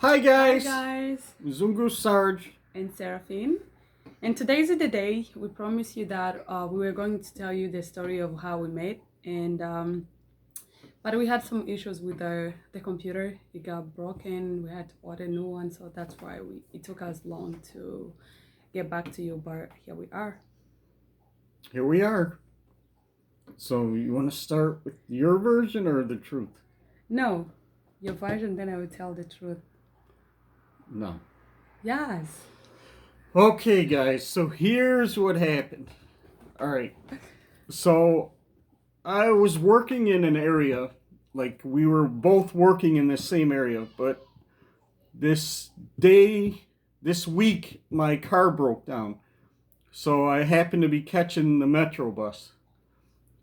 Hi Hi guys, guys, Zungu Sarge. and Seraphine. And today's the day we promised you that we were going to tell you the story of how we met. And but we had some issues with the computer. It got broken. We had to order a new one, so that's why it took us long to get back to you. But here we are. Here we are. So you want to start with your version or the truth? No, your version. Then I will tell the truth. No. Yes. Okay guys, so here's what happened. Alright, so I was working in an area, like we were both working in the same area, but this week, my car broke down. So I happened to be catching the Metro bus.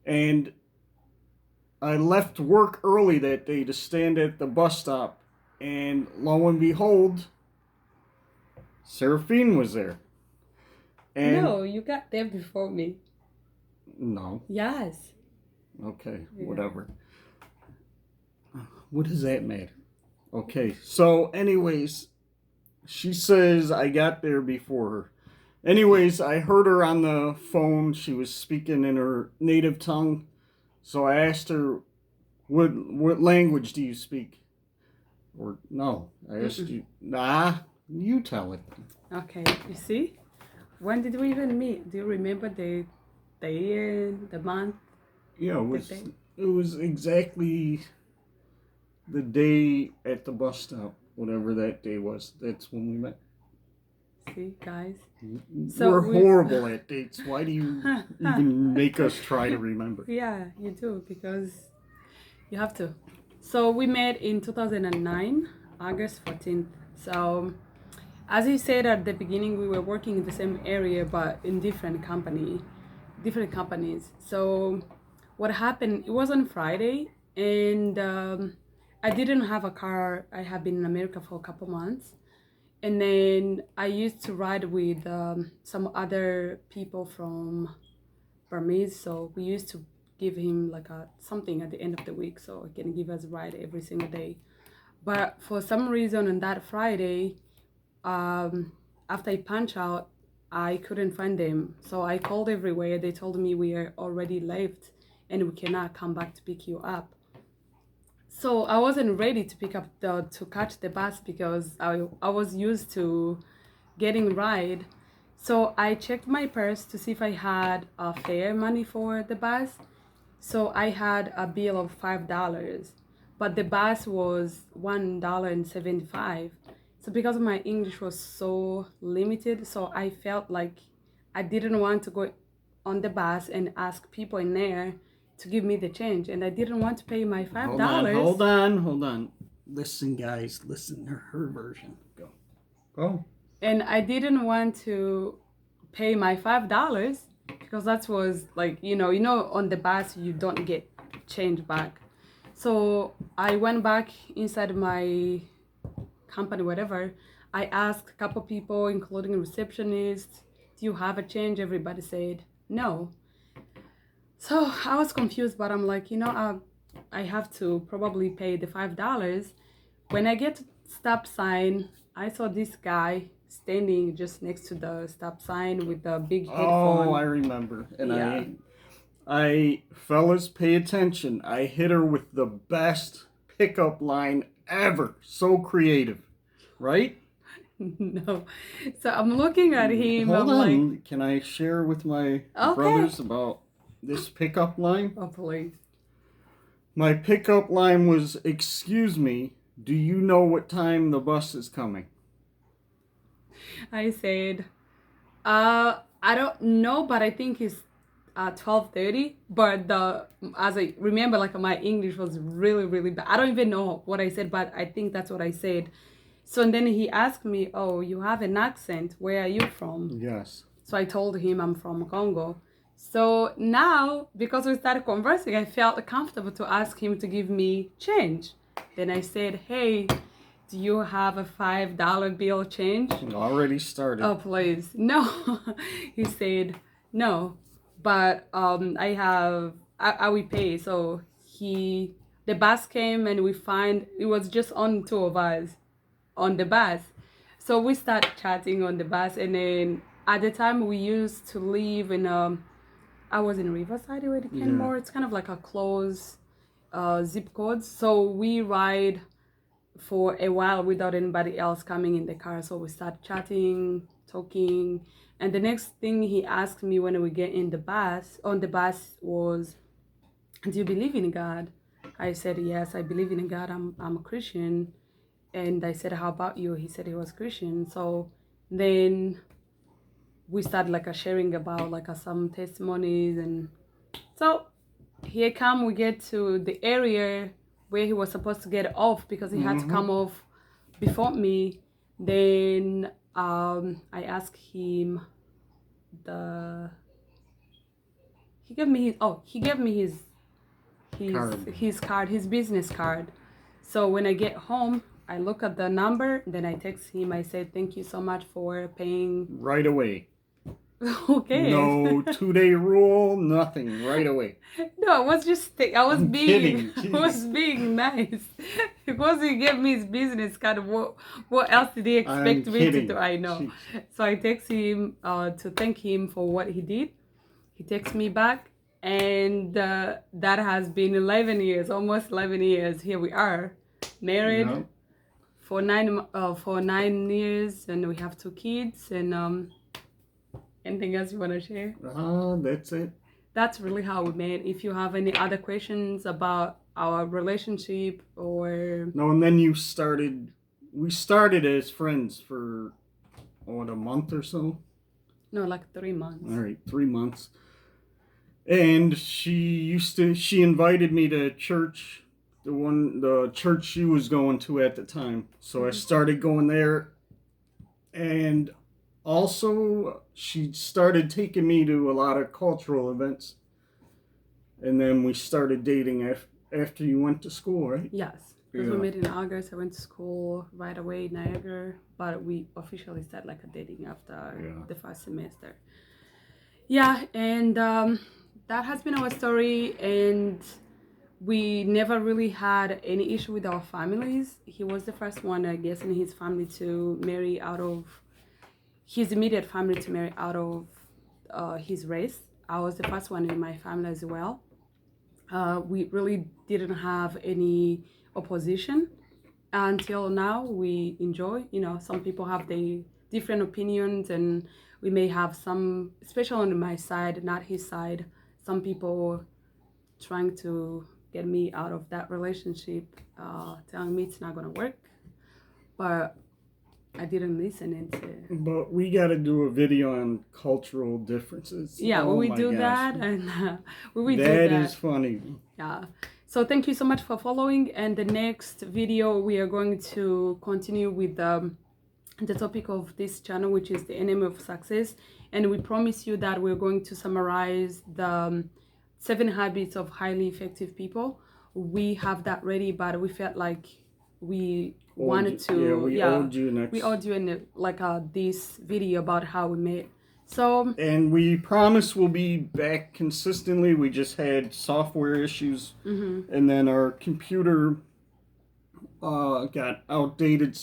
And I left work early that day to stand at the bus stop, and lo and behold, Seraphine was there. And No, you got there before me. no, Yes. okay, Yeah. whatever. What does that matter? Okay, so anyways, she says I got there before her. Anyways, I heard her on the phone. She was speaking in her native tongue. So I asked her, what language do you speak? Or no, I asked you. Nah, you tell it. Okay. You see, when did we even meet? Do you remember the year, the month? Yeah, The day? it was exactly the day at the bus stop, whatever that day was. That's when we met. See, guys. We're horrible at dates. Why do you even make us try to remember? Yeah, you do, because you have to. So we met in 2009, August 14th. So as you said at the beginning, we were working in the same area but in different companies. So what happened, it was on Friday, and I didn't have a car. I have been in America for a couple months. And then I used to ride with some other people from Burmese, so we used to give him like something at the end of the week, so he can give us a ride every single day. But for some reason on that Friday, after I punch out, I couldn't find them. So I called everywhere. They told me we are already left and we cannot come back to pick you up. So I wasn't ready to to catch the bus because I was used to getting ride. So I checked my purse to see if I had fare money for the bus. So I had a bill of $5, but the bus was $1.75. So because my English was so limited, so I felt like I didn't want to go on the bus and ask people in there to give me the change, and I didn't want to pay my $5. Hold on. Listen, guys, listen to her version. Go. And I didn't want to pay my $5 because that was like, on the bus you don't get change back. So I went back inside my company, whatever. I asked a couple people, including a receptionist, do you have a change? Everybody said no. So I was confused, but I'm like, I have to probably pay the $5. When I get to stop sign, I saw this guy standing just next to the stop sign with the big headphone. Oh, I remember. And Yeah. I fellas, pay attention. I hit her with the best pickup line ever. So creative, right? No. So I'm looking at him. Hold I'm on. like, Can I share with my okay. brothers about this pickup line? Oh, please. My pickup line was, "Excuse me, do you know what time the bus is coming?" I said, I don't know, but I think it's 12:30. But as I remember, like my English was really, really bad. I don't even know what I said, but I think that's what I said. So and then he asked me, "Oh, you have an accent. Where are you from?" Yes. So I told him I'm from Congo. So now, because we started conversing, I felt comfortable to ask him to give me change. Then I said, "Hey, do you have a $5 bill change?" Already started. Oh, please. No. He said, no. But I will pay. So the bus came and we find, it was just only two of us. on the bus. So we start chatting on the bus, and then at the time we used to live in I was in Riverside where it came more. It's kind of like a close zip code. So we ride for a while without anybody else coming in the car. So we start chatting, talking, and the next thing he asked me when we get in the bus on the bus was, "Do you believe in God?" I said, "Yes, I believe in God. I'm a Christian." And I said, "How about you?" He said he was Christian. So then we started like a sharing about like some testimonies, and so here come we get to the area where he was supposed to get off because he had to come off before me. Then I asked him the he gave me his card, his business card. So when I get home, I look at the number, then I text him. I said, "Thank you so much for paying." Right away. Okay. No 2-day rule, nothing. Right away. No, I was just I was I'm being kidding. I was being nice because he gave me his business card. What else did he expect I'm me kidding. to do? I know. Jeez. So I text him to thank him for what he did. He texts me back, and that has been 11 years, almost 11 years. Here we are, married Yeah. for 9 years, and we have 2 kids. And anything else you want to share? That's it. That's really how we met. If you have any other questions about our relationship or No, and then we started as friends for, what, a month or so? no, like 3 months. All right, 3 months. And she invited me to church, the church she was going to at the time. So I started going there, and also she started taking me to a lot of cultural events. And then we started dating after you went to school, right? Yes, because we met in August. I went to school right away in Niagara, but we officially started like a dating after the first semester. Yeah, and that has been our story, and we never really had any issue with our families. He was the first one, I guess, in his family to marry out of his immediate family to marry out of his race. I was the first one in my family as well. We really didn't have any opposition until now. We enjoy, some people have their different opinions, and we may have some, especially on my side, not his side, some people trying to get me out of that relationship, telling me it's not going to work. But I didn't listen. But we got to do a video on cultural differences. Yeah, oh we my do gosh. that, and we will do That that. is funny. Yeah. So thank you so much for following. And the next video, we are going to continue with the topic of this channel, which is the enemy of success. And we promise you that we're going to summarize the 7 habits of highly effective people. We have that ready, but we felt like we wanted to. We owed you next. We owed you this video about how we met. So. And we promise we'll be back consistently. We just had software issues, and then our computer got outdated.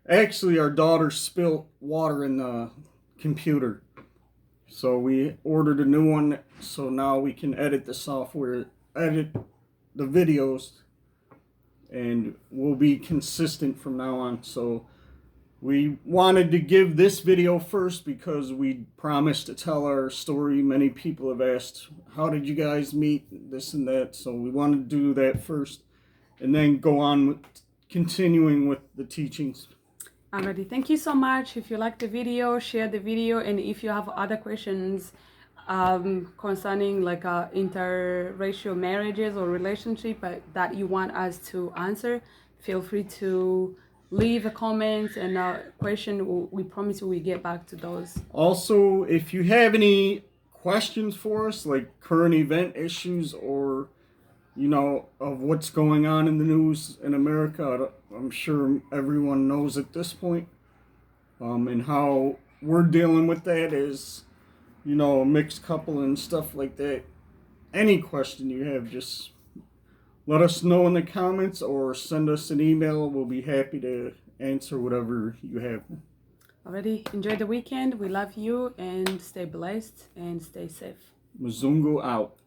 Actually, our daughter spilled water in the computer, so we ordered a new one. So now we can edit the videos, and we'll be consistent from now on. So we wanted to give this video first because we promised to tell our story. Many people have asked, how did you guys meet, this and that. So we wanted to do that first and then go on with continuing with the teachings. Alrighty, thank you so much. If you like the video, share the video, and if you have other questions concerning like interracial marriages or relationship that you want us to answer, feel free to leave a comment and a question. We promise we get back to those. Also, if you have any questions for us, like current event issues or of what's going on in the news in America, I'm sure everyone knows at this point, and how we're dealing with that is, a mixed couple and stuff like that. Any question you have, just let us know in the comments or send us an email. We'll be happy to answer whatever you have. Already enjoy the weekend. We love you and stay blessed and stay safe. Mzungu out.